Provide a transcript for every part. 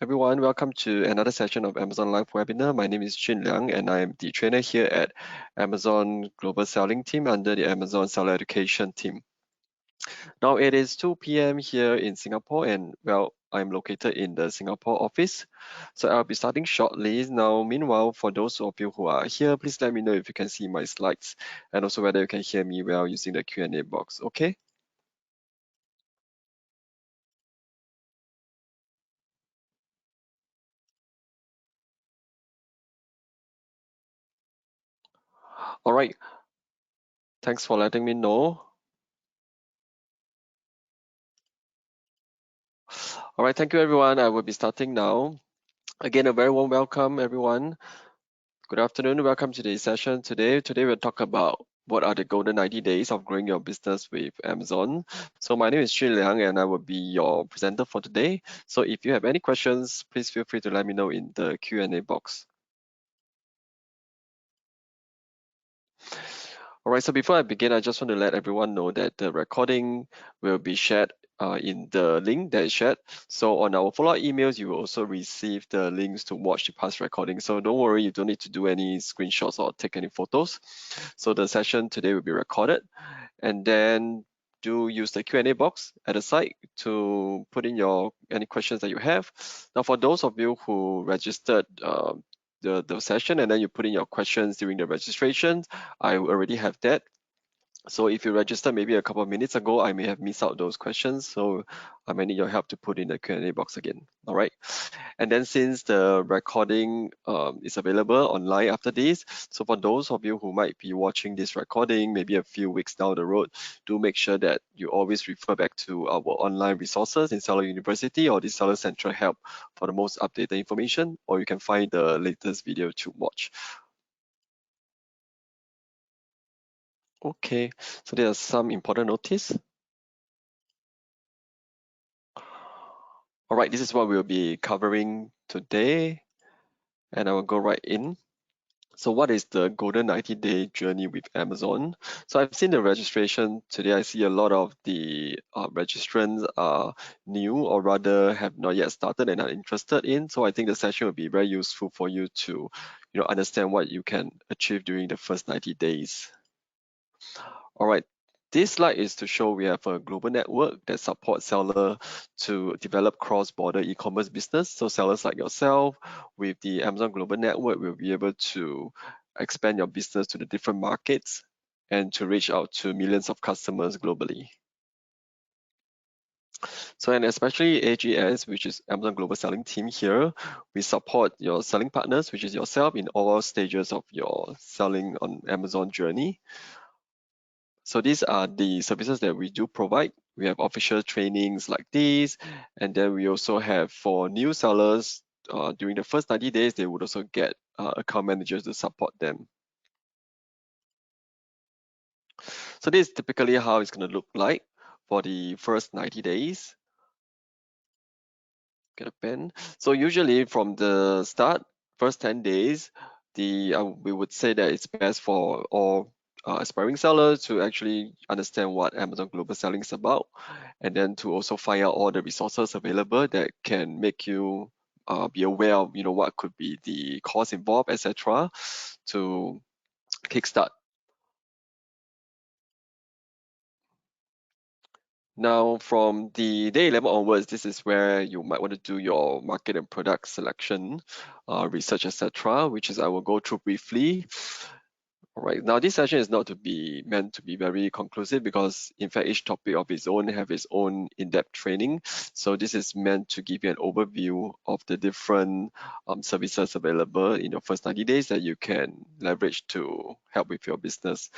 Everyone, welcome to another session of Amazon Live webinar. My name is Chin Liang and I am the trainer here at Amazon Global Selling Team under the Amazon Seller Education team. Now it is 2 p.m. here in Singapore and well, I'm located in the Singapore office. So I'll be starting shortly. Now, meanwhile, for those of you who are here, please let me know if you can see my slides and also whether you can hear me well using the Q&A box, okay? All right, thanks for letting me know. All right, thank you everyone. I will be starting now. Again, a very warm welcome, everyone. Good afternoon. Welcome to the session today. Today, we'll talk about what are the golden 90 days of growing your business with Amazon. So my name is Xun Liang, and I will be your presenter for today. So if you have any questions, please feel free to let me know in the Q&A box. All right, so before I begin, I just want to let everyone know that the recording will be shared in the link that is shared. So on our follow-up emails, you will also receive the links to watch the past recording. So don't worry, you don't need to do any screenshots or take any photos. So the session today will be recorded. And then do use the Q&A box at the side to put in any questions that you have. Now, for those of you who registered the session and then you put in your questions during the registration, I already have that. So if you registered maybe a couple of minutes ago, I may have missed out those questions. So I may need your help to put in the Q&A box again. All right. And then since the recording is available online after this, so for those of you who might be watching this recording maybe a few weeks down the road, do make sure that you always refer back to our online resources in Seller University or the Seller Central Help for the most updated information, or you can find the latest video to watch. Okay, so there are some important notice. All right, this is what we'll be covering today, and I will go right in. So what is the golden 90-day journey with Amazon? So I've seen the registration today. I see a lot of the registrants are new or rather have not yet started and are interested in. So I think the session will be very useful for you to understand what you can achieve during the first 90 days. All right. This slide is to show we have a global network that supports sellers to develop cross-border e-commerce business. So sellers like yourself with the Amazon Global Network will be able to expand your business to the different markets and to reach out to millions of customers globally. So, and especially AGS, which is Amazon Global Selling Team here, we support your selling partners, which is yourself, in all stages of your selling on Amazon journey. So these are the services that we do provide. We have official trainings like these, and then we also have for new sellers, during the first 90 days, they would also get account managers to support them. So this is typically how it's going to look like for the first 90 days. Get a pen. So usually from the start, first 10 days, we would say that it's best for all aspiring sellers to actually understand what Amazon Global Selling is about, and then to also find out all the resources available that can make you be aware of what could be the cost involved, etc., to kickstart. Now, from the day 11 onwards, this is where you might want to do your market and product selection, research, etc., which is I will go through briefly. All right, now this session is not to be meant to be very conclusive because in fact each topic of its own have its own in-depth training. So this is meant to give you an overview of the different services available in your first 90 days that you can leverage to help with your business.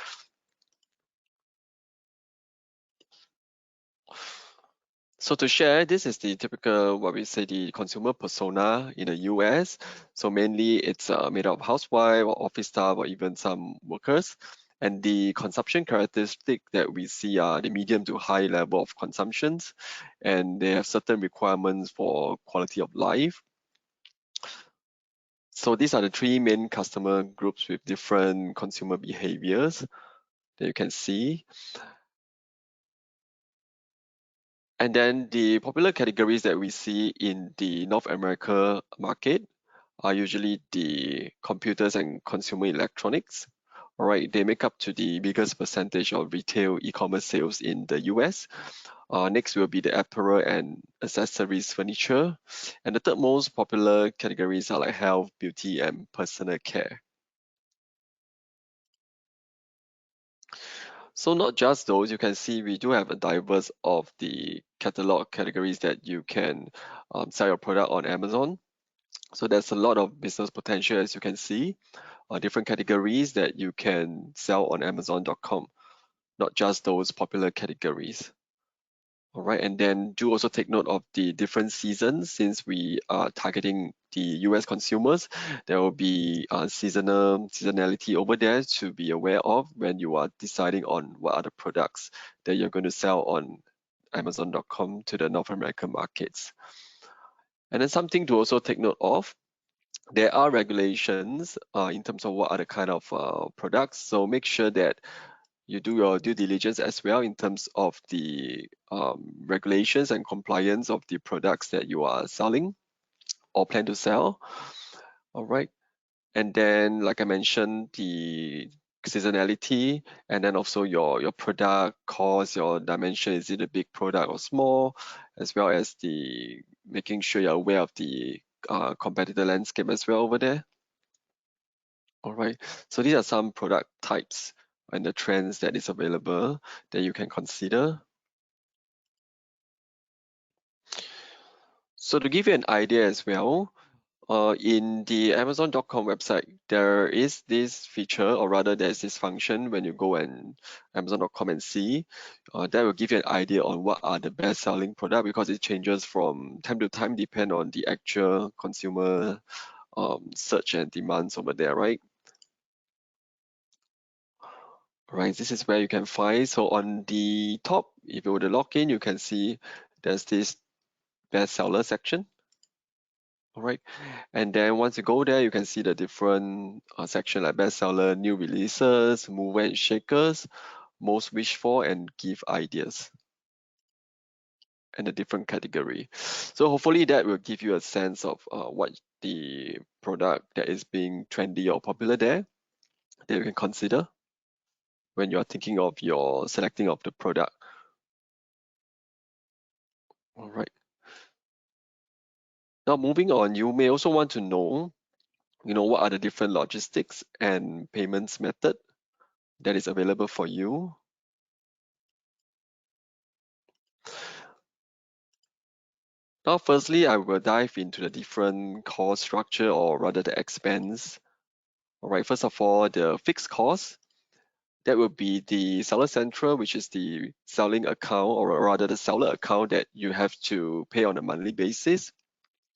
So to share, this is the typical, what we say, the consumer persona in the US. So mainly it's made up of housewife or office staff or even some workers. And the consumption characteristic that we see are the medium to high level of consumptions. And they have certain requirements for quality of life. So these are the three main customer groups with different consumer behaviors that you can see. And then the popular categories that we see in the North America market are usually the computers and consumer electronics. All right, they make up to the biggest percentage of retail e-commerce sales in the US. Next will be the apparel and accessories furniture. And the third most popular categories are like health, beauty, and personal care. So not just those, you can see we do have a diverse of the catalog categories that you can sell your product on Amazon. So there's a lot of business potential, as you can see, different categories that you can sell on Amazon.com, not just those popular categories. All right, and then do also take note of the different seasons since we are targeting the US consumers. There will be seasonality over there to be aware of when you are deciding on what are the products that you're going to sell on Amazon.com to the North American markets. And then something to also take note of, there are regulations in terms of what are the kind of products. So make sure that you do your due diligence as well in terms of the regulations and compliance of the products that you are selling or plan to sell. All right. And then, like I mentioned, the seasonality and then also your product cost, your dimension, is it a big product or small, as well as the making sure you're aware of the competitor landscape as well over there. All right. So these are some product types and the trends that is available that you can consider. So to give you an idea as well, in the Amazon.com website, there is this feature, or rather there's this function when you go and Amazon.com and see, that will give you an idea on what are the best selling product because it changes from time to time depend on the actual consumer search and demands over there, right? Right, this is where you can find. So on the top, if you were to log in, you can see there's this bestseller section. All right, and then once you go there, you can see the different section like bestseller, new releases, mover and shakers, most wished for, and give ideas, and a different category. So hopefully that will give you a sense of what the product that is being trendy or popular there that you can consider when you are thinking of your selecting of the product. All right. Now moving on, you may also want to know, what are the different logistics and payments method that is available for you. Now, firstly, I will dive into the different cost structure or rather the expense. All right, first of all, the fixed cost, that will be the seller central, which is the selling account or rather the seller account that you have to pay on a monthly basis.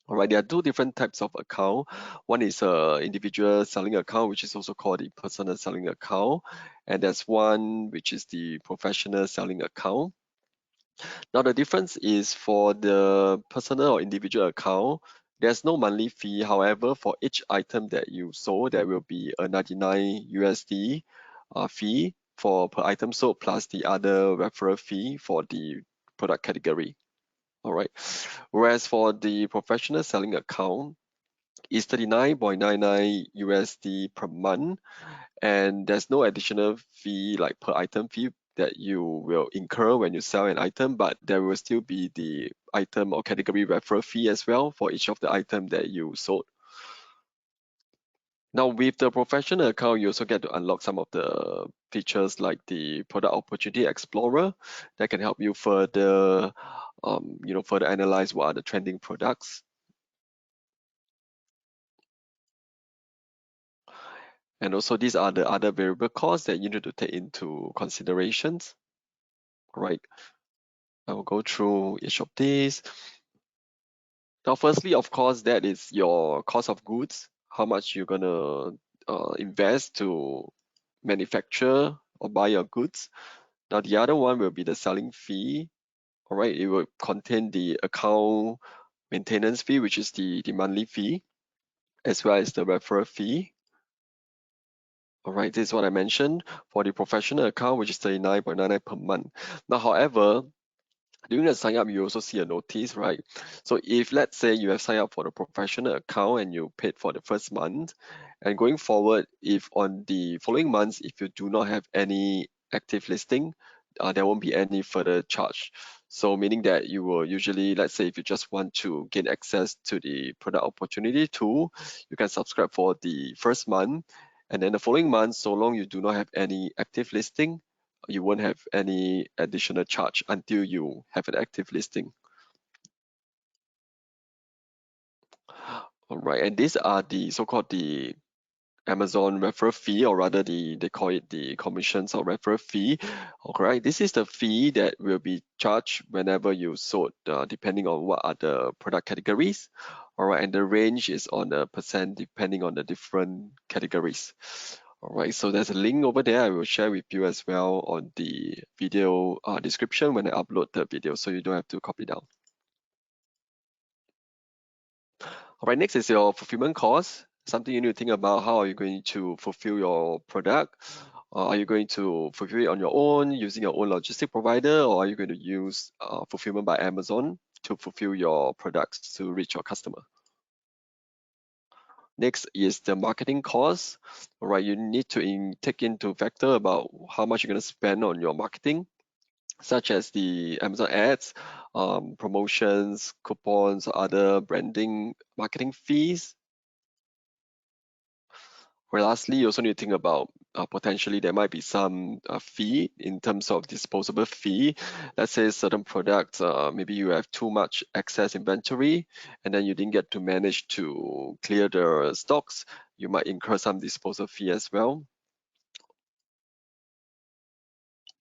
All right, there are two different types of account. One is a individual selling account, which is also called the personal selling account. And there's one which is the professional selling account. Now the difference is for the personal or individual account, there's no monthly fee. However, for each item that you sold, there will be a 99 USD fee for per item sold plus the other referral fee for the product category. All right. Whereas for the professional selling account, it's 39.99 USD per month, and there's no additional fee like per item fee that you will incur when you sell an item, but there will still be the item or category referral fee as well for each of the item that you sold. Now with the professional account, you also get to unlock some of the features like the product opportunity explorer that can help you further, further analyze what are the trending products. And also these are the other variable costs that you need to take into considerations, right? I will go through each of these. Now, firstly, of course, that is your cost of goods, how much you're gonna invest to manufacture or buy your goods. Now, the other one will be the selling fee. All right, it will contain the account maintenance fee, which is the monthly fee, as well as the referral fee. All right, this is what I mentioned for the professional account, which is 39.99 per month. Now, however, During the sign up, you also see a notice, right? So if let's say you have signed up for the professional account and you paid for the first month, and going forward, if on the following months, if you do not have any active listing, there won't be any further charge. So meaning that you will usually, let's say if you just want to gain access to the product opportunity tool, you can subscribe for the first month, and then the following month, so long you do not have any active listing, you won't have any additional charge until you have an active listing. All right, and these are the so-called the Amazon referral fee, or rather they call it the commissions or referral fee. All right, this is the fee that will be charged whenever you sold, depending on what are the product categories. All right, and the range is on a percent depending on the different categories. All right, so there's a link over there I will share with you as well on the video description when I upload the video, so you don't have to copy down. All right, next is your fulfillment cost. Something you need to think about: how are you going to fulfill your product? Are you going to fulfill it on your own using your own logistic provider, or are you going to use fulfillment by Amazon to fulfill your products to reach your customer? Next is the marketing cost. All right, you need to take into factor about how much you're going to spend on your marketing, such as the Amazon ads, promotions, coupons, or other branding marketing fees. Well, lastly, you also need to think about potentially there might be some fee in terms of disposable fee. Let's say certain products, maybe you have too much excess inventory and then you didn't get to manage to clear the stocks. You might incur some disposal fee as well.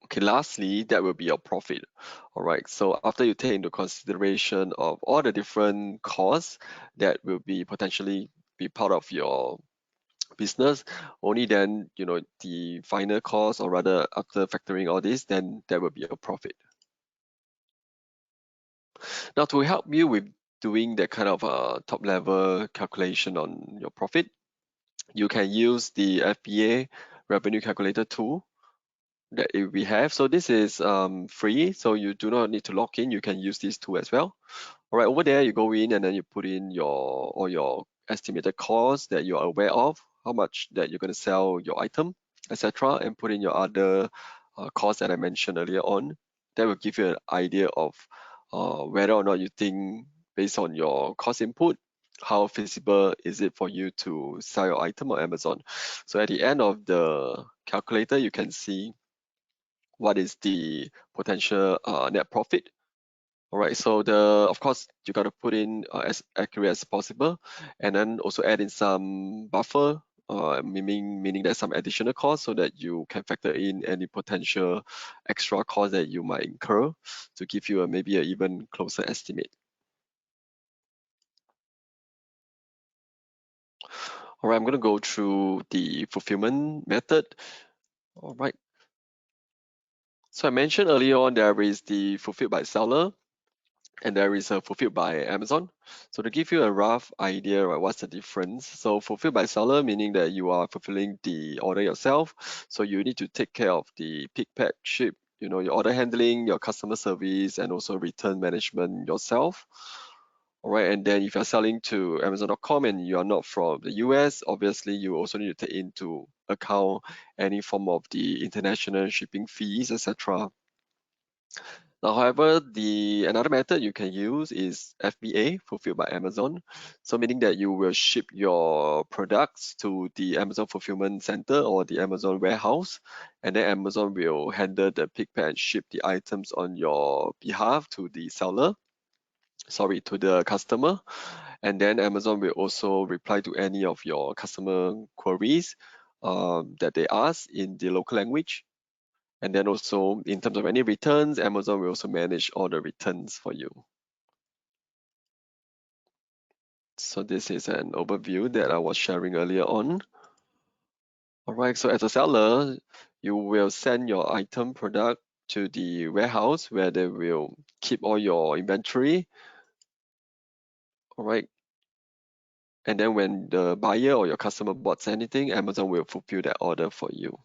Okay, lastly, that will be your profit. All right, so after you take into consideration of all the different costs that will be potentially be part of your business, only then the final cost, or rather after factoring all this, then there will be a profit. Now, to help you with doing that kind of top level calculation on your profit, you can use the FBA revenue calculator tool that we have. So this is free, so you do not need to log in. You can use this tool as well. All right, over there you go in and then you put in all your estimated costs that you are aware of, how much that you're going to sell your item, etc., and put in your other costs that I mentioned earlier on. That will give you an idea of whether or not you think, based on your cost input, how feasible is it for you to sell your item on Amazon. So at the end of the calculator, you can see what is the potential net profit. All right, so of course you got to put in as accurate as possible, and then also add in some buffer, meaning there's some additional cost so that you can factor in any potential extra cost that you might incur to give you maybe an even closer estimate. All right, I'm going to go through the fulfillment method. All right, so I mentioned earlier on there is the fulfilled by seller, and there is a fulfilled by Amazon. So to give you a rough idea, right, what's the difference? So fulfilled by seller, meaning that you are fulfilling the order yourself. So you need to take care of the pick, pack, ship, your order handling, your customer service, and also return management yourself. All right, and then if you're selling to Amazon.com and you are not from the US, obviously you also need to take into account any form of the international shipping fees, etc. Now, however, another method you can use is FBA, fulfilled by Amazon. So meaning that you will ship your products to the Amazon fulfillment center or the Amazon warehouse, and then Amazon will handle the pick, pack, and ship the items on your behalf to the seller, sorry, to the customer. And then Amazon will also reply to any of your customer queries that they ask in the local language. And then also in terms of any returns, Amazon will also manage all the returns for you. So this is an overview that I was sharing earlier on. All right, so as a seller, you will send your item product to the warehouse where they will keep all your inventory. All right. And then when the buyer or your customer buys anything, Amazon will fulfill that order for you.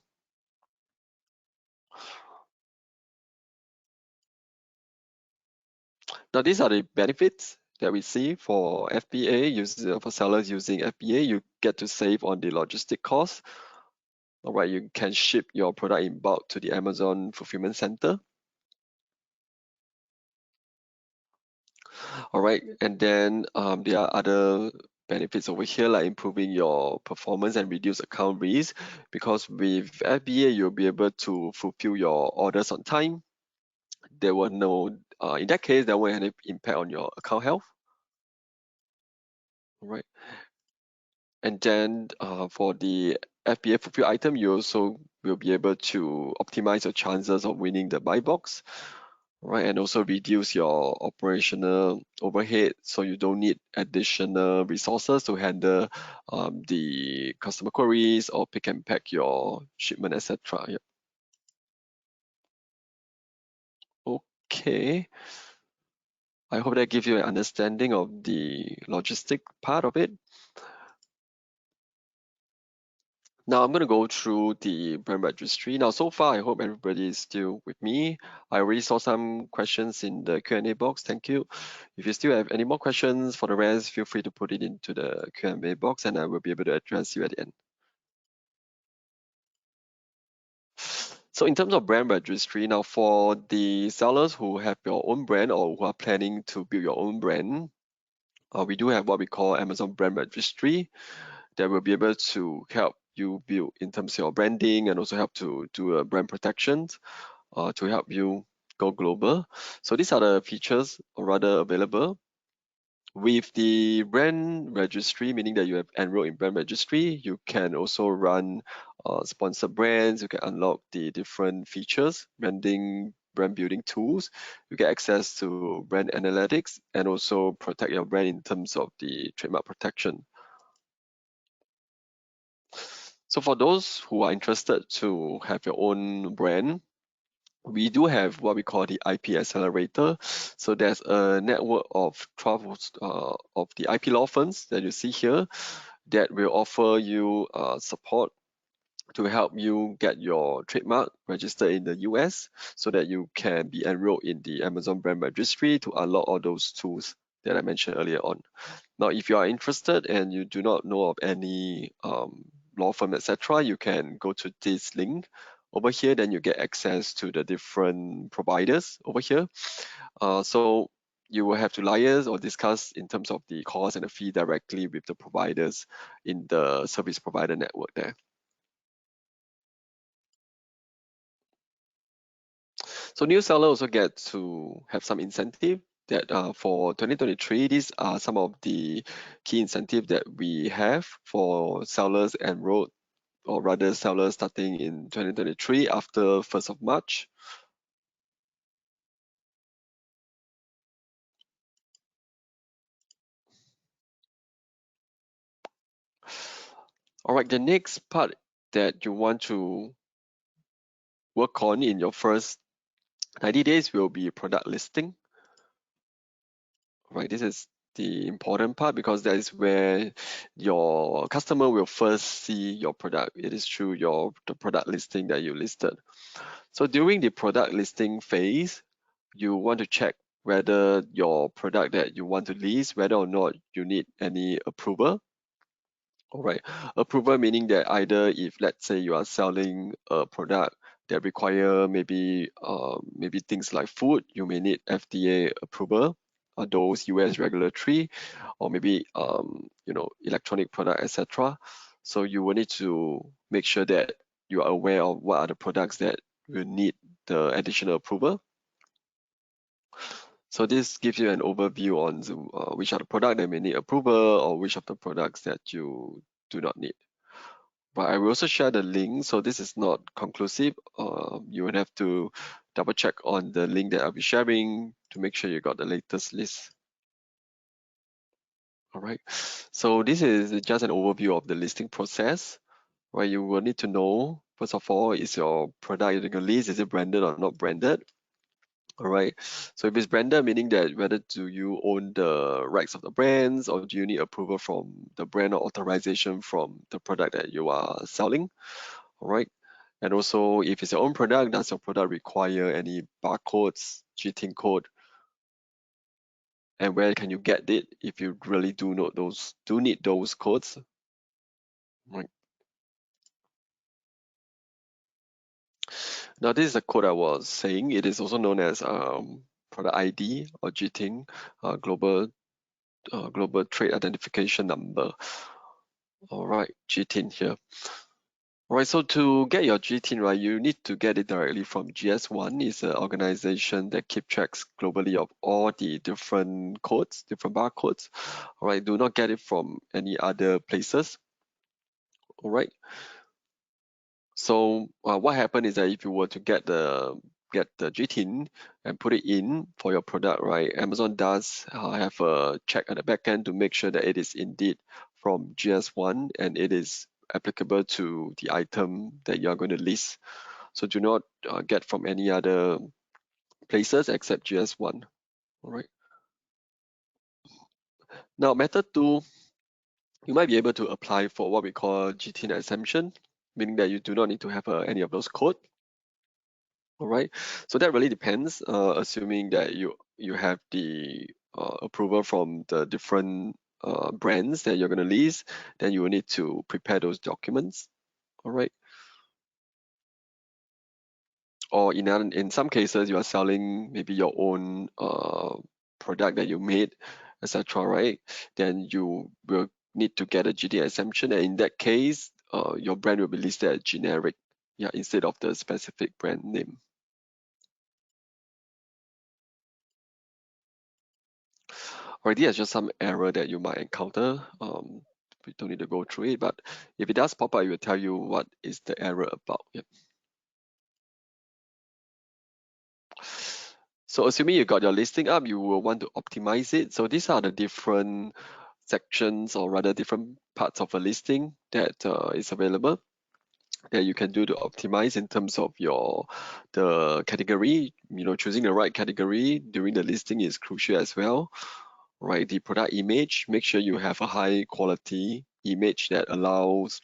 Now, these are the benefits that we see for FBA, for sellers using FBA. You get to save on the logistic cost. All right, you can ship your product in bulk to the Amazon fulfillment center. All right, and then there are other benefits over here, like improving your performance and reduce account risk, because with FBA you'll be able to fulfill your orders on time. There were no in that case there won't any impact on your account health. All right, and then for the FBA fulfill item, you also will be able to optimize your chances of winning the buy box. Right, and also reduce your operational overhead, so you don't need additional resources to handle the customer queries or pick and pack your shipment, etc. Yeah. Okay, I hope that gives you an understanding of the logistic part of it. Now I'm going to go through the brand registry. Now, so far, I hope everybody is still with me. I already saw some questions in the Q&A box. Thank you. If you still have any more questions for the rest, feel free to put it into the Q&A box and I will be able to address you at the end. So in terms of brand registry, now for the sellers who have your own brand or who are planning to build your own brand, we do have what we call Amazon Brand Registry that will be able to help you build in terms of your branding and also help to do a brand protection to help you go global. So these are the features or rather available. With the brand registry, meaning that you have enrolled in brand registry, you can also run sponsored brands, you can unlock the different features, brand building tools, you get access to brand analytics and also protect your brand in terms of the trademark protection. So for those who are interested to have your own brand, we do have what we call the IP accelerator. So there's a network of 12 of the IP law firms that you see here that will offer you support to help you get your trademark registered in the US so that you can be enrolled in the Amazon Brand Registry to unlock all those tools that I mentioned earlier on. Now, if you are interested and you do not know of any law firm, etc., you can go to this link over here, then you get access to the different providers over here. So you will have to liaise or discuss in terms of the cost and the fee directly with the providers in the service provider network there. So new seller also get to have some incentive that for 2023, these are some of the key incentives that we have for sellers enrolled, or rather sellers starting in 2023 after 1st of March. All right, the next part that you want to work on in your first 90 days will be product listing. Right, this is the important part because that is where your customer will first see your product. It is through the product listing that you listed. So during the product listing phase, you want to check whether your product that you want to list, whether or not you need any approval. All right, approval meaning that either if let's say you are selling a product that require maybe things like food, you may need FDA approval, or those US regulatory, or maybe electronic product, etc. So you will need to make sure that you are aware of what are the products that will need the additional approval. So this gives you an overview on which are the products that may need approval or which of the products that you do not need. But I will also share the link, so this is not conclusive. You would have to double check on the link that I'll be sharing to make sure you got the latest list. All right, so this is just an overview of the listing process. Right, you will need to know, first of all, is your product you're going to list, is it branded or not branded? All right, so if it's branded, meaning that whether do you own the rights of the brands or do you need approval from the brand or authorization from the product that you are selling? All right, and also if it's your own product, does your product require any barcodes, cheating code, and where can you get it if you really do need those codes, right? Now this is the code I was saying. It is also known as product ID or GTIN, global trade identification number. All right, GTIN here. All right, so to get your GTIN, right, you need to get it directly from GS1. It's an organization that keep tracks globally of all the different codes, different barcodes. All right, do not get it from any other places. All right. So what happened is that if you were to get the GTIN and put it in for your product, right? Amazon does have a check at the back end to make sure that it is indeed from GS1 and it is applicable to the item that you are going to list. So do not get from any other places except GS1. All right. Now method two, you might be able to apply for what we call GTIN exemption, meaning that you do not need to have any of those codes. All right, so that really depends, assuming that you have the approval from the different brands that you're going to list, then you will need to prepare those documents. All right, or in some cases you are selling maybe your own product that you made, etc. Right, then you will need to get a GD exemption, and in that case, your brand will be listed as generic, yeah, instead of the specific brand name. Already, there's just some error that you might encounter. We don't need to go through it, but if it does pop up, it will tell you what is the error about. Yep. So assuming you got your listing up, you will want to optimize it. So these are the different sections, or rather different parts of a listing that is available that you can do to optimize in terms of the category. Choosing the right category during the listing is crucial as well. Right, the product image, make sure you have a high quality image that allows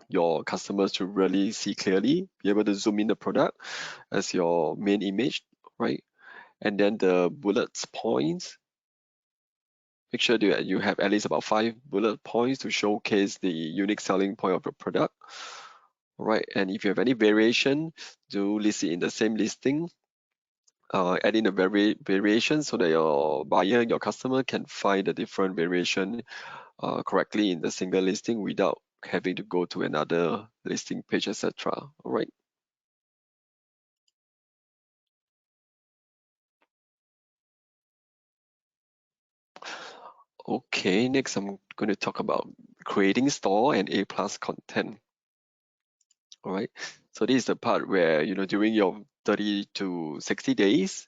your customers to really see clearly, be able to zoom in the product as your main image, right? And then the bullets points, make sure that you have at least about 5 bullet points to showcase the unique selling point of your product, right? And if you have any variation, do list it in the same listing. Add in a variation so that your buyer, your customer can find the different variation correctly in the single listing without having to go to another listing page, etc. All right. Okay, next I'm going to talk about creating store and A plus content. All right. So this is the part where, during your 30 to 60 days,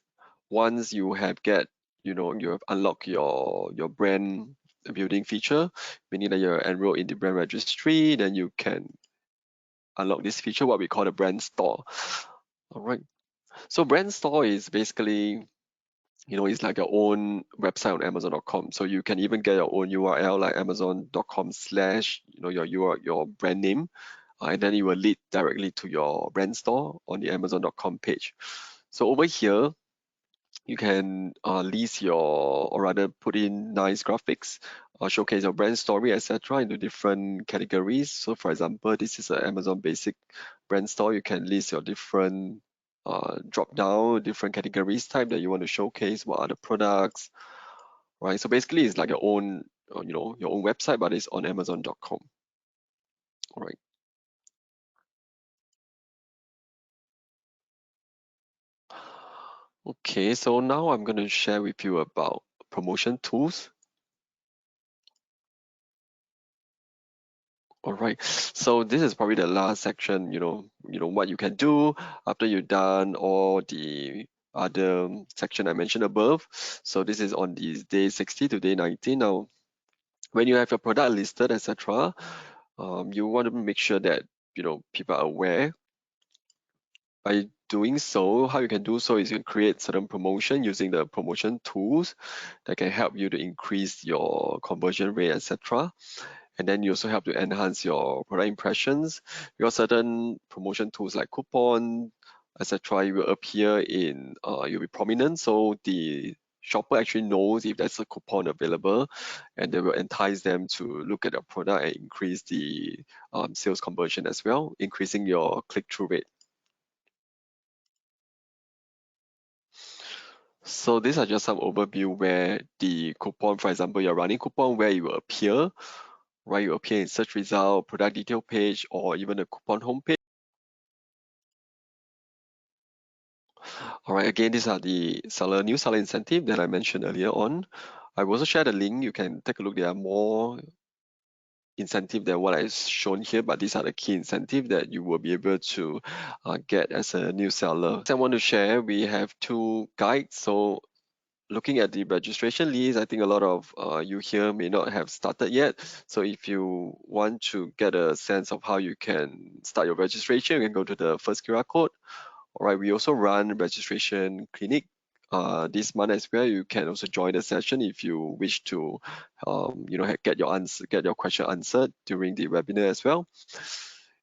once you have you have unlocked your brand building feature, meaning that you're enrolled in the brand registry, then you can unlock this feature, what we call the brand store. All right. So brand store is basically, it's like your own website on Amazon.com. So you can even get your own URL like Amazon.com/ your brand name, and then it will lead directly to your brand store on the Amazon.com page. So over here, you can list or rather put in nice graphics, showcase your brand story, etc. into different categories. So for example, this is an Amazon basic brand store. You can list your different drop down, different categories type that you want to showcase, what are the products, right? So basically it's like your own, your own website, but it's on Amazon.com, all right? Okay, so now I'm going to share with you about promotion tools. All right, so this is probably the last section, what you can do after you've done all the other section I mentioned above. So this is on the day 60 to day 90. Now, when you have your product listed, etc., you want to make sure that, people are aware. By doing so, how you can do so is you can create certain promotion using the promotion tools that can help you to increase your conversion rate, etc. And then you also help to enhance your product impressions. Because certain promotion tools like coupon, etc., will appear you'll be prominent. So the shopper actually knows if there's a coupon available, and they will entice them to look at your product and increase the sales conversion as well, increasing your click-through rate. So these are just some overview where the coupon, for example, you're running coupon where you will appear, right? You appear in search result, product detail page, or even the coupon homepage. All right, again, these are the new seller incentive that I mentioned earlier on. I will also share the link. You can take a look. There are more incentive than what I've shown here, but these are the key incentive that you will be able to get as a new seller. I want to share, we have 2 guides. So looking at the registration list, I think a lot of you here may not have started yet. So if you want to get a sense of how you can start your registration, you can go to the first QR code. All right, we also run registration clinic this month as well. You can also join the session if you wish to, get your question answered during the webinar as well.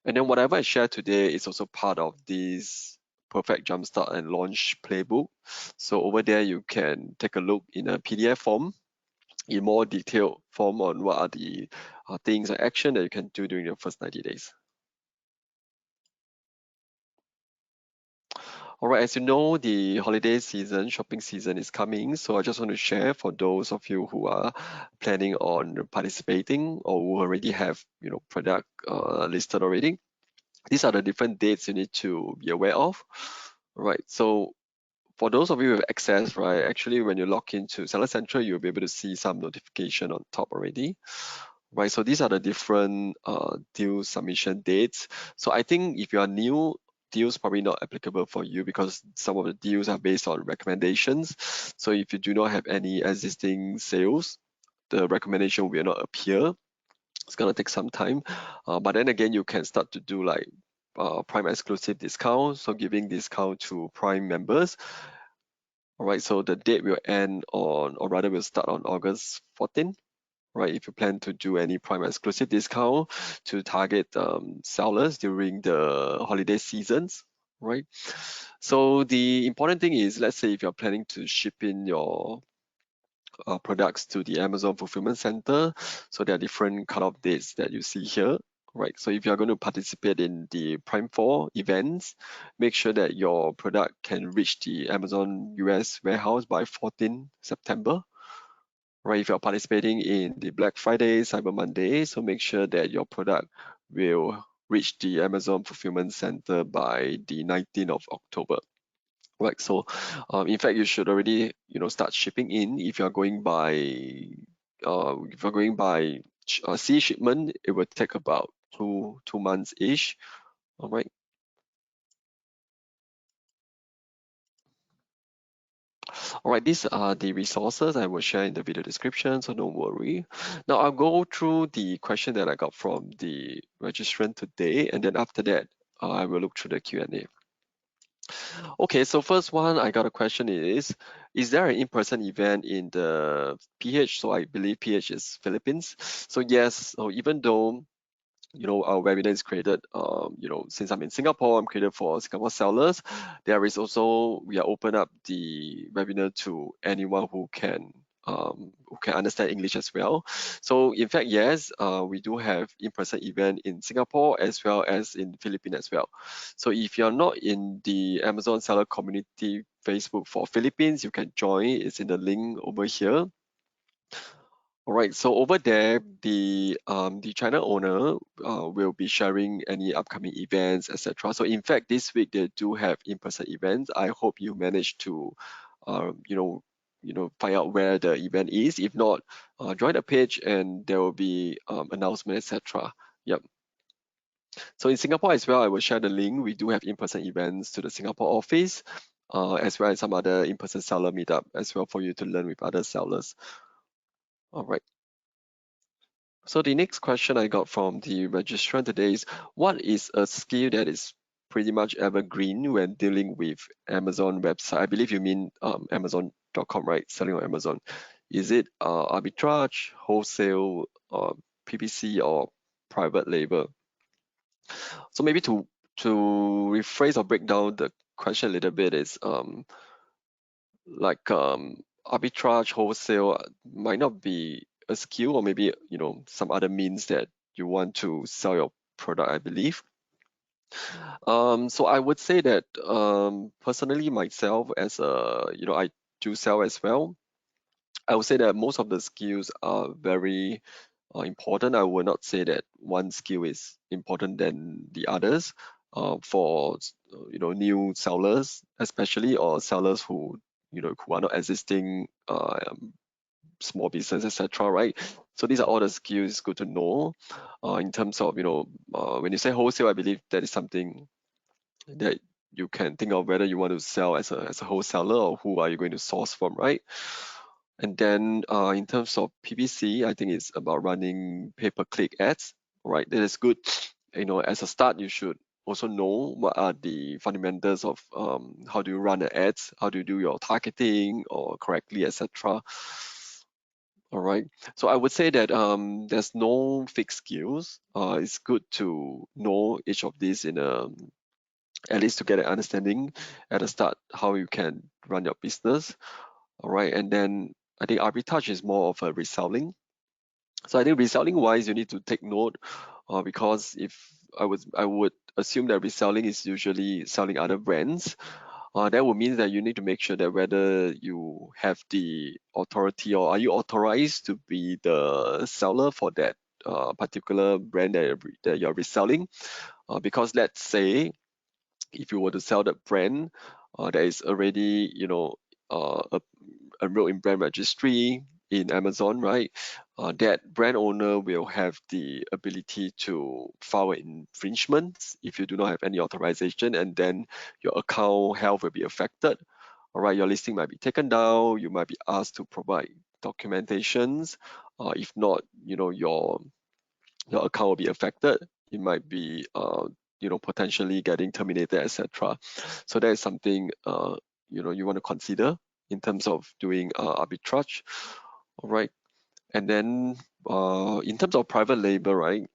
And then whatever I share today is also part of this perfect jumpstart and launch playbook. So over there, you can take a look in a PDF form, in more detailed form on what are the things or action that you can do during your first 90 days. All right, as you know, the holiday season, shopping season is coming. So I just want to share for those of you who are planning on participating or who already have, product listed already. These are the different dates you need to be aware of. All right, so for those of you with access, right, actually when you log into Seller Central, you'll be able to see some notification on top already. Right, so these are the different deal submission dates. So I think if you are new, deals probably not applicable for you because some of the deals are based on recommendations. So if you do not have any existing sales, the recommendation will not appear. It's gonna take some time, but then again, you can start to do like Prime exclusive discount, so giving discount to Prime members. All right, so the date will end on, or rather will start on August 14th. Right, if you plan to do any Prime exclusive discount to target sellers during the holiday seasons, right? So the important thing is, let's say if you're planning to ship in your products to the Amazon fulfillment center, so there are different cutoff dates that you see here, right? So if you're going to participate in the Prime 4 events, make sure that your product can reach the Amazon US warehouse by 14 September. Right, if you're participating in the Black Friday, Cyber Monday, so make sure that your product will reach the Amazon Fulfillment Center by the 19th of October. Right, so in fact, you should already, start shipping in. If you're going by, sea shipment, it will take about two months ish. All right. All right, these are the resources I will share in the video description, so don't worry. Now I'll go through the question that I got from the registrant today, and then after that, I will look through the Q&A. Okay, so first one I got a question is there an in-person event in the PH? So I believe PH is Philippines. So yes, so even though our webinar is created, since I'm in Singapore, I'm created for Singapore sellers. There is also, we are open up the webinar to anyone who can understand English as well. So in fact, yes, we do have in-person event in Singapore as well as in Philippines as well. So if you're not in the Amazon Seller Community Facebook for Philippines, you can join. It's in the link over here. All right, so over there, the channel owner will be sharing any upcoming events, etc. So in fact, this week they do have in-person events. I hope you manage to, find out where the event is. If not, join the page and there will be announcement, etc. Yep. So in Singapore as well, I will share the link. We do have in-person events to the Singapore office, as well as some other in-person seller meetup as well for you to learn with other sellers. All right. So the next question I got from the registrant today is, what is a skill that is pretty much evergreen when dealing with Amazon website? I believe you mean Amazon.com, right? Selling on Amazon. Is it arbitrage, wholesale, PPC, or private label? So maybe to rephrase or break down the question a little bit is like arbitrage wholesale might not be a skill, or maybe some other means that you want to sell your product, I believe. So I would say that personally myself, as I do sell as well. I would say that most of the skills are very important. I would not say that one skill is important than the others. For new sellers, especially, or sellers who who are not existing small business, etc. Right? So these are all the skills good to know. In terms of when you say wholesale, I believe that is something that you can think of whether you want to sell as a wholesaler, or who are you going to source from, right? And then in terms of PPC, I think it's about running pay-per-click ads, right? That is good. As a start, you should also know what are the fundamentals of how do you run the ads, how do you do your targeting or correctly, etc. All right. So I would say that there's no fixed skills. It's good to know each of these at least to get an understanding at the start how you can run your business. All right. And then I think arbitrage is more of a reselling. So I think reselling wise, you need to take note, because if I would assume that reselling is usually selling other brands. That would mean that you need to make sure that whether you have the authority, or are you authorized to be the seller for that particular brand that you're reselling. Because let's say if you were to sell that brand that is already enrolled in brand registry in Amazon, right? That brand owner will have the ability to file an infringement if you do not have any authorization, and then your account health will be affected. All right, your listing might be taken down. You might be asked to provide documentations. If not, your account will be affected. It might be potentially getting terminated, etc. So that is something you want to consider in terms of doing arbitrage. All right. And then in terms of private label, right,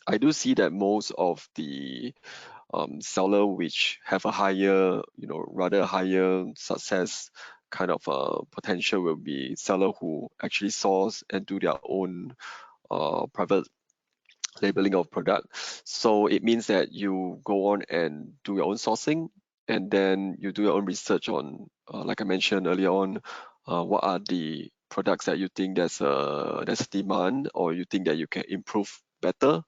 I do see that most of the seller which have a higher, rather higher success kind of potential will be seller who actually source and do their own private labeling of product. So it means that you go on and do your own sourcing, and then you do your own research on, like I mentioned earlier on, what are the products that you think there's a demand, or you think that you can improve better.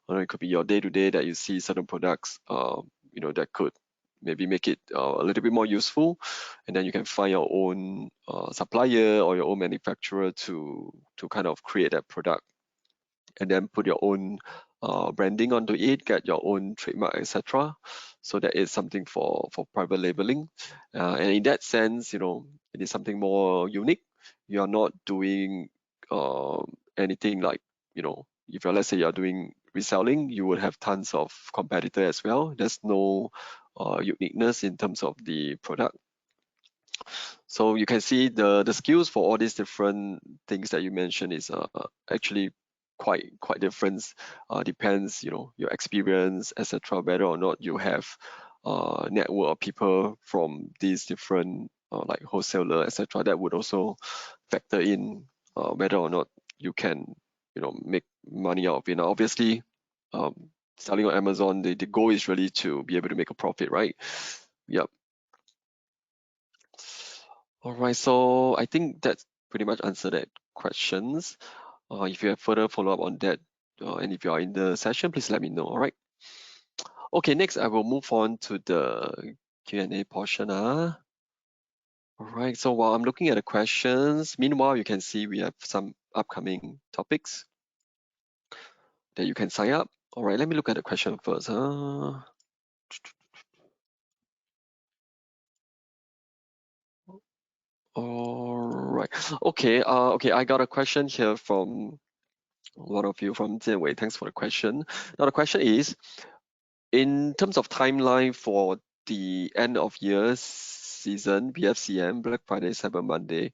It could be your day-to-day that you see certain products, that could maybe make it a little bit more useful, and then you can find your own supplier or your own manufacturer to kind of create that product, and then put your own branding onto it, get your own trademark, etc. So that is something for private labeling, and in that sense, it is something more unique. You are not doing anything like, if you're, let's say you're doing reselling, you would have tons of competitor as well. There's no uniqueness in terms of the product. So you can see the skills for all these different things that you mentioned is actually quite different. Depends, your experience, etc. Whether or not you have network of people from these different like wholesaler, etc. That would also factor in whether or not you can make money out of it. Now, obviously, um, selling on Amazon, the goal is really to be able to make a profit, right? Yep. All right, so I think that's pretty much answered that questions. If you have further follow-up on that, and if you are in the session, please let me know. All right. Okay, next I will move on to the Q&A portion. All right, so while I'm looking at the questions, meanwhile, you can see we have some upcoming topics that you can sign up. All right, let me look at the question first. All right. Okay. Okay. I got a question here from one of you, from Jianwei. Thanks for the question. Now the question is, in terms of timeline for the end of year season, BFCM, Black Friday, Cyber Monday,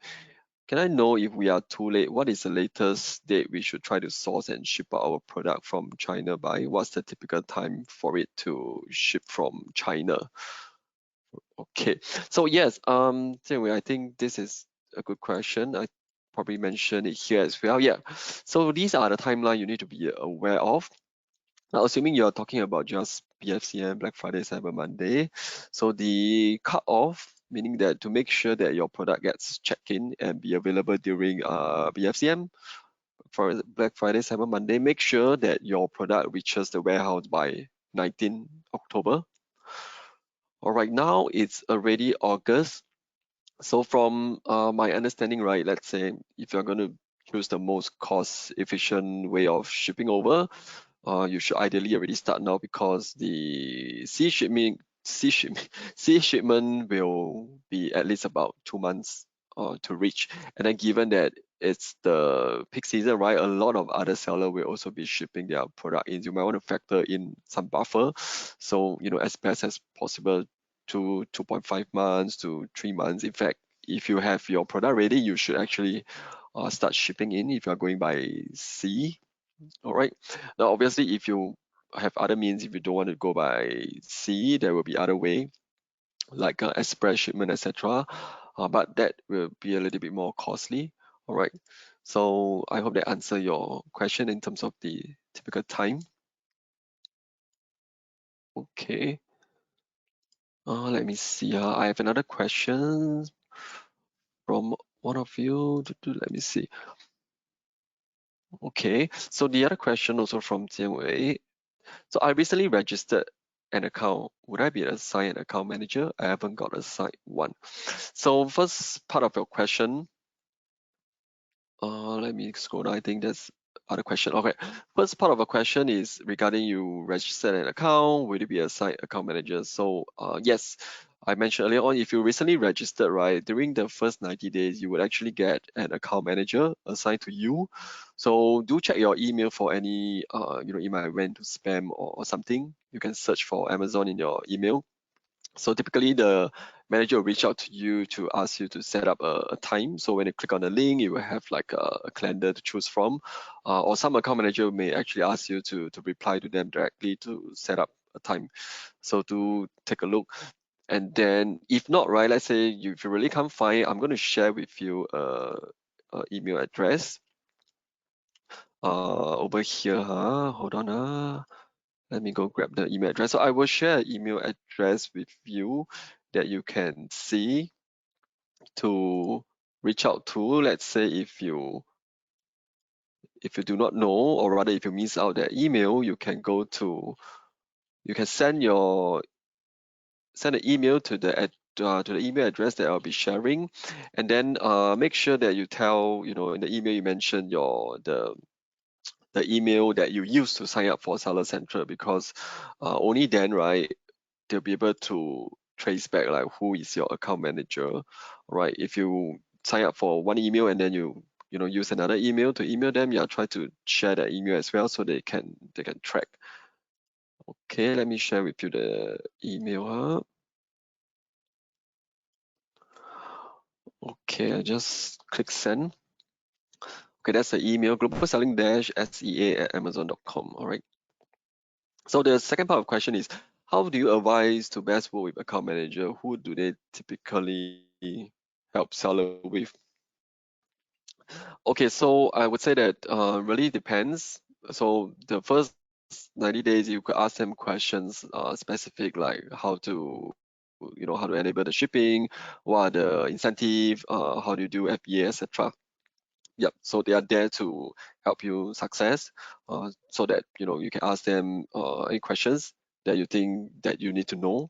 can I know if we are too late? What is the latest date we should try to source and ship out our product from China by? What's the typical time for it to ship from China? Okay, so yes, Jianwei, I think this is a good question. I probably mentioned it here as well. Yeah. So these are the timeline you need to be aware of. Now, assuming you're talking about just BFCM, Black Friday, Cyber Monday, so the cutoff, meaning that to make sure that your product gets checked in and be available during BFCM, for Black Friday, Cyber Monday, make sure that your product reaches the warehouse by 19 October. All right, now it's already August. So from my understanding, right, let's say if you're going to choose the most cost efficient way of shipping over, you should ideally already start now because the sea shipment will be at least about 2 months to reach. And then given that it's the peak season, right, a lot of other sellers will also be shipping their product in. You might want to factor in some buffer. So, as best as possible, 2.5 months to 3 months. In fact, if you have your product ready, you should actually start shipping in if you're going by sea. All right. Now, obviously, if you have other means, if you don't want to go by sea, there will be other way, like express shipment, etc. But that will be a little bit more costly. All right. So I hope that answer your question in terms of the typical time. Okay. Let me see. I have another question from one of you. Let me see. Okay. So the other question also from Jianwei. So I recently registered an account. Would I be assigned an account manager? I haven't got assigned one. So first part of your question, let me scroll down. I think that's other question. Okay, first part of the question is regarding you registered an account. Will you be assigned account manager? So yes, I mentioned earlier on, if you recently registered, right, during the first 90 days, you would actually get an account manager assigned to you. So do check your email for any, it might went to spam or something. You can search for Amazon in your email. So typically the manager will reach out to you to ask you to set up a time. So when you click on the link, you will have like a calendar to choose from. Or some account manager may actually ask you to reply to them directly to set up a time. So to take a look. And then if not, right, let's say if you really can't find, I'm going to share with you a email address over here. Hold on. Let me go grab the email address. So I will share an email address with you that you can see to reach out to. Let's say if you do not know, or rather if you miss out that email, you can send an email to the email address that I'll be sharing, and then make sure that you tell, in the email you mention the email that you use to sign up for Seller Central, because only then, right, they'll be able to trace back like who is your account manager, right? If you sign up for one email and then you use another email to email them, yeah, try to share that email as well so they can track. Okay, let me share with you the email. Okay, I just click send. Okay, that's the email, globalselling-sea@amazon.com. All right. So the second part of the question is, how do you advise to best work with account manager? Who do they typically help seller with? Okay, so I would say that really depends. So the first 90 days, you could ask them questions specific, like how to enable the shipping, what are the incentive, how do you do FBA, etc. Yep. So they are there to help you success, so that you can ask them any questions that you think that you need to know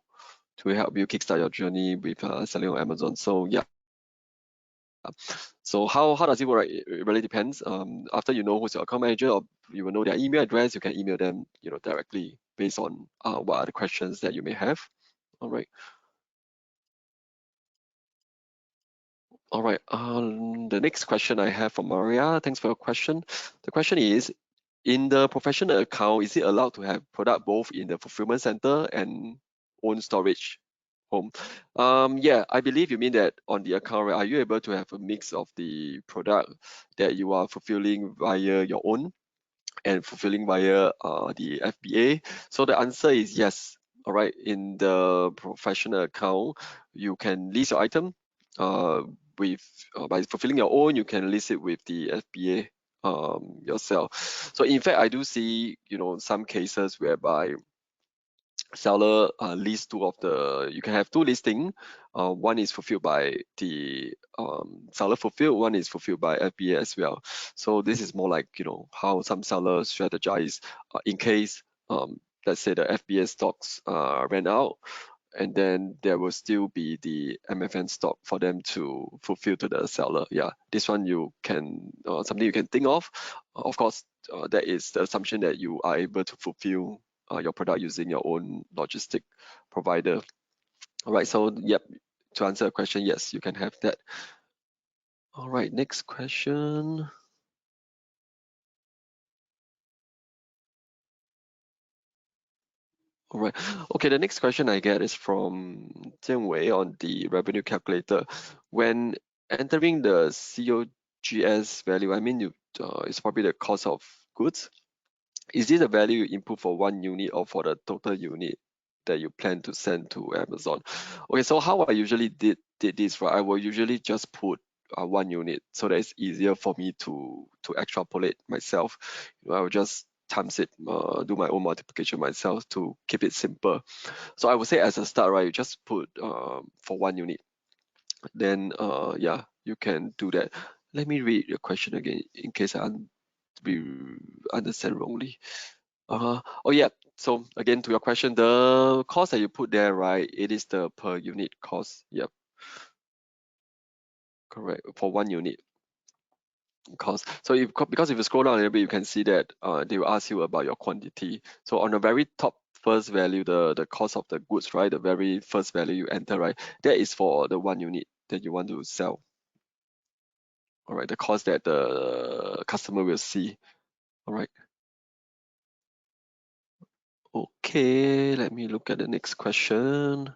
to help you kickstart your journey with selling on Amazon. So yeah. So how does it work? It really depends. After you know who's your account manager, or you will know their email address, you can email them, directly based on what are the questions that you may have. All right. All right. The next question I have from Maria. Thanks for your question. The question is, in the professional account, is it allowed to have product both in the fulfillment center and own storage home? Yeah, I believe you mean that on the account, right, are you able to have a mix of the product that you are fulfilling via your own and fulfilling via the FBA? So the answer is yes. All right, in the professional account, you can list your item with by fulfilling your own, you can list it with the FBA yourself. So in fact, I do see some cases whereby seller list two of the, you can have two listing. One is fulfilled by the seller fulfilled, one is fulfilled by FBA as well. So this is more like how some sellers strategize in case let's say the FBA stocks ran out, and then there will still be the MFN stock for them to fulfill to the seller. Yeah, this one you can something you can think of. Of course, that is the assumption that you are able to fulfill your product using your own logistic provider. All right, so yep, to answer a question, yes, you can have that. All right, next question. All right. Okay, the next question I get is from Jianwei on the revenue calculator. When entering the COGS value, I mean, it's probably the cost of goods. Is this the value you input for one unit or for the total unit that you plan to send to Amazon? Okay, so how I usually did this, right? I will usually just put one unit so that it's easier for me to extrapolate myself. I will just times it, do my own multiplication myself to keep it simple. So I would say as a start, right, you just put for one unit. Then yeah, you can do that. Let me read your question again in case we understand wrongly. Oh yeah. So again, to your question, the cost that you put there, right? It is the per unit cost. Yep, correct. For one unit cost. So because if you scroll down a little bit, you can see that they will ask you about your quantity. So on the very top first value, the cost of the goods, right? The very first value you enter, right? That is for the one unit that you want to sell. All right, the cost that the customer will see. All right. Okay, let me look at the next question.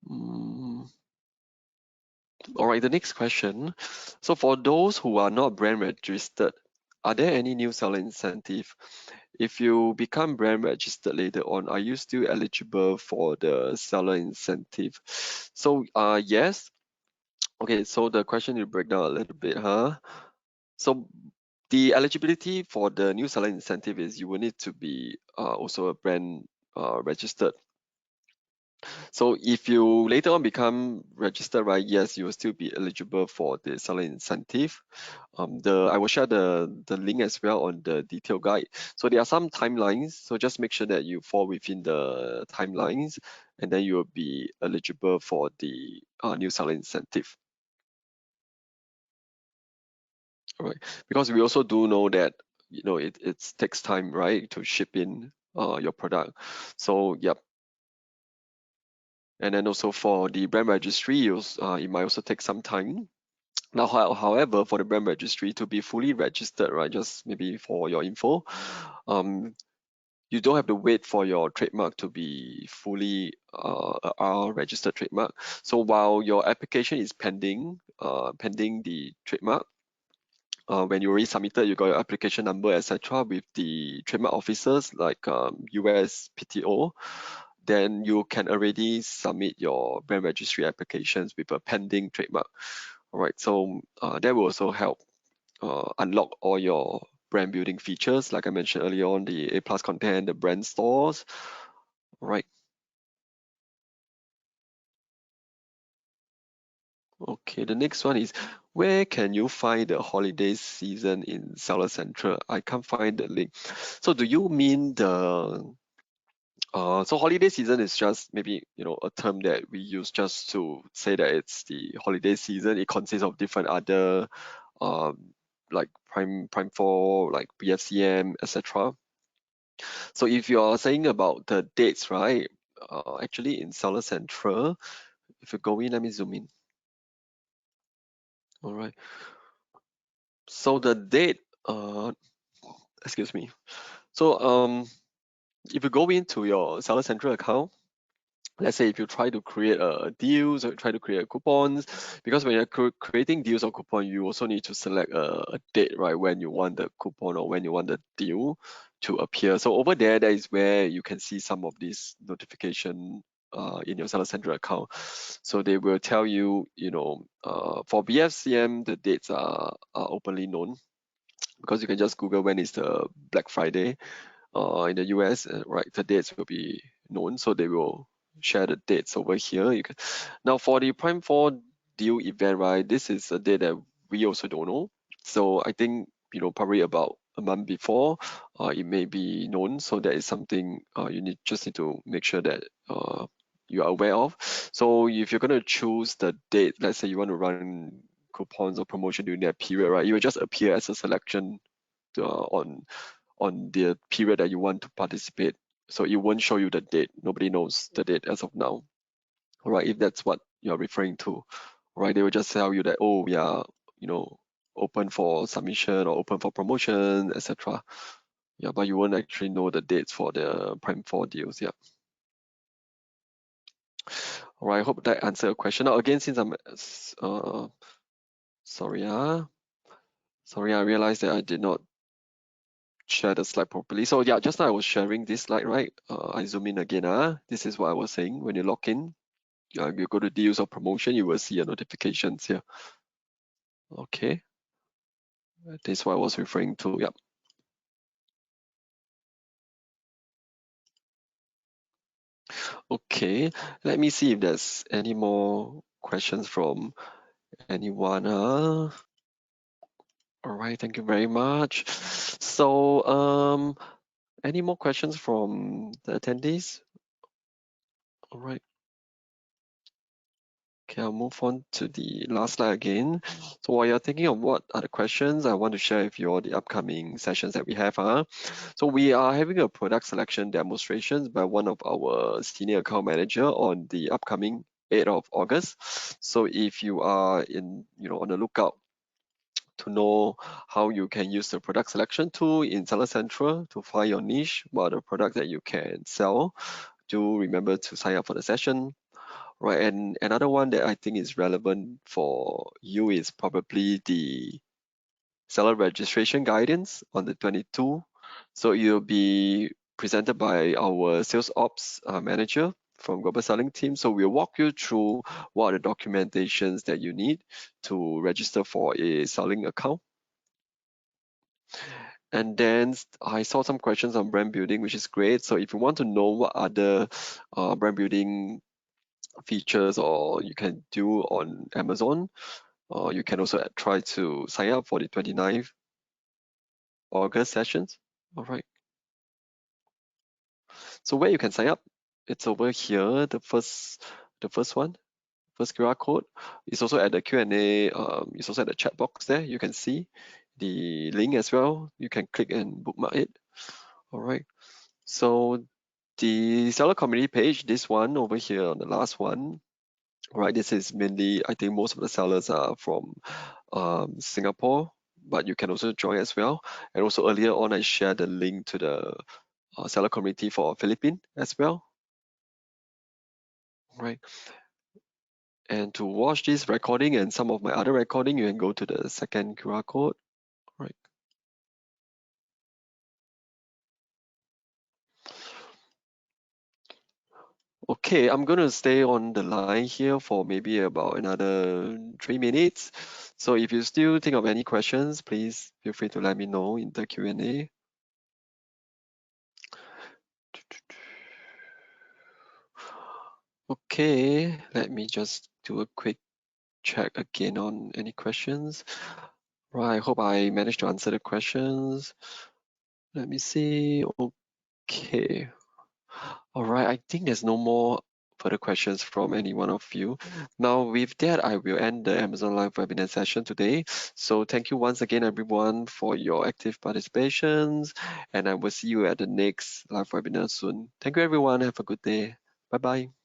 Mm, all right, the next question. So for those who are not brand registered, are there any new seller incentive? If you become brand registered later on, are you still eligible for the seller incentive? So yes. Okay, so the question you break down a little bit, huh? So the eligibility for the new seller incentive is you will need to be also a brand registered. So if you later on become registered, right, yes, you will still be eligible for the seller incentive. I will share the link as well on the detailed guide. So there are some timelines. So just make sure that you fall within the timelines, and then you will be eligible for the new seller incentive. All right, because we also do know that it takes time, right, to ship in your product. So yep. And then also for the brand registry, it might also take some time. Now, however, for the brand registry to be fully registered, right, just maybe for your info, you don't have to wait for your trademark to be fully a registered trademark. So while your application is pending the trademark, when you already submitted, you got your application number, etc., with the trademark officers like US PTO, then you can already submit your brand registry applications with a pending trademark. All right, so that will also help unlock all your brand building features, like I mentioned earlier on, the A+ content, the brand stores. All right. Okay, the next one is, where can you find the holiday season in Seller Central? I can't find the link. So do you mean so holiday season is just maybe a term that we use just to say that it's the holiday season. It consists of different other like Prime 4, like BFCM, etc. So if you're saying about the dates, right? Actually in Seller Central, if you go in, let me zoom in. All right. So the date, excuse me. So if you go into your Seller Central account, let's say if you try to create a deals or try to create coupons, because when you're creating deals or coupon, you also need to select a date, right, when you want the coupon or when you want the deal to appear. So over there, that is where you can see some of these notification in your Seller Central account. So they will tell you, for BFCM, the dates are openly known, because you can just Google when is the Black Friday in the US, right? The dates will be known, so they will share the dates over here. Now for the Prime 4 deal event, right? This is a date that we also don't know. So I think probably about a month before, it may be known. So that is something you just need to make sure that you are aware of. So if you're gonna choose the date, let's say you want to run coupons or promotion during that period, right? It will just appear as a selection on the period that you want to participate. So it won't show you the date. Nobody knows the date as of now. All right, if that's what you're referring to. All right, they will just tell you that, oh, we are, open for submission or open for promotion, etc. Yeah, but you won't actually know the dates for the Prime 4 deals. Yeah. All right, I hope that answered your question. Now again, since I'm sorry, I realized that I did not share the slide properly. So yeah, just now I was sharing this slide, right? I zoom in again. This is what I was saying. When you log in, you go to deals or promotion, you will see a notifications here. Okay, this is what I was referring to. Yep. Okay, let me see if there's any more questions from anyone. All right, thank you very much. So, any more questions from the attendees? All right. Okay, I'll move on to the last slide again. So while you're thinking of what are the questions, I want to share with you all the upcoming sessions that we have. So we are having a product selection demonstration by one of our senior account manager on the upcoming 8th of August. So if you are on the lookout to know how you can use the product selection tool in Seller Central to find your niche, what are the products that you can sell, do remember to sign up for the session. Right, and another one that I think is relevant for you is probably the seller registration guidance on the 22. So it'll be presented by our sales ops manager from global selling team. So we'll walk you through what are the documentations that you need to register for a selling account. And then I saw some questions on brand building, which is great. So if you want to know what other brand building features or you can do on Amazon, you can also try to sign up for the 29th August sessions. All right. So where you can sign up, it's over here, the first one, first QR code. It's also at the Q&A, it's also at the chat box there. You can see the link as well. You can click and bookmark it. All right. So the seller community page, this one over here on the last one, right? This is mainly, I think most of the sellers are from Singapore, but you can also join as well. And also earlier on, I shared the link to the seller community for Philippines as well, right? And to watch this recording and some of my other recording, you can go to the second QR code, right? Okay, I'm gonna stay on the line here for maybe about another 3 minutes. So if you still think of any questions, please feel free to let me know in the Q&A. Okay, let me just do a quick check again on any questions. Right, I hope I managed to answer the questions. Let me see. Okay. All right, I think there's no more further questions from any one of you. Now, with that, I will end the Amazon Live webinar session today. So thank you once again, everyone, for your active participations, and I will see you at the next live webinar soon. Thank you, everyone. Have a good day. Bye-bye.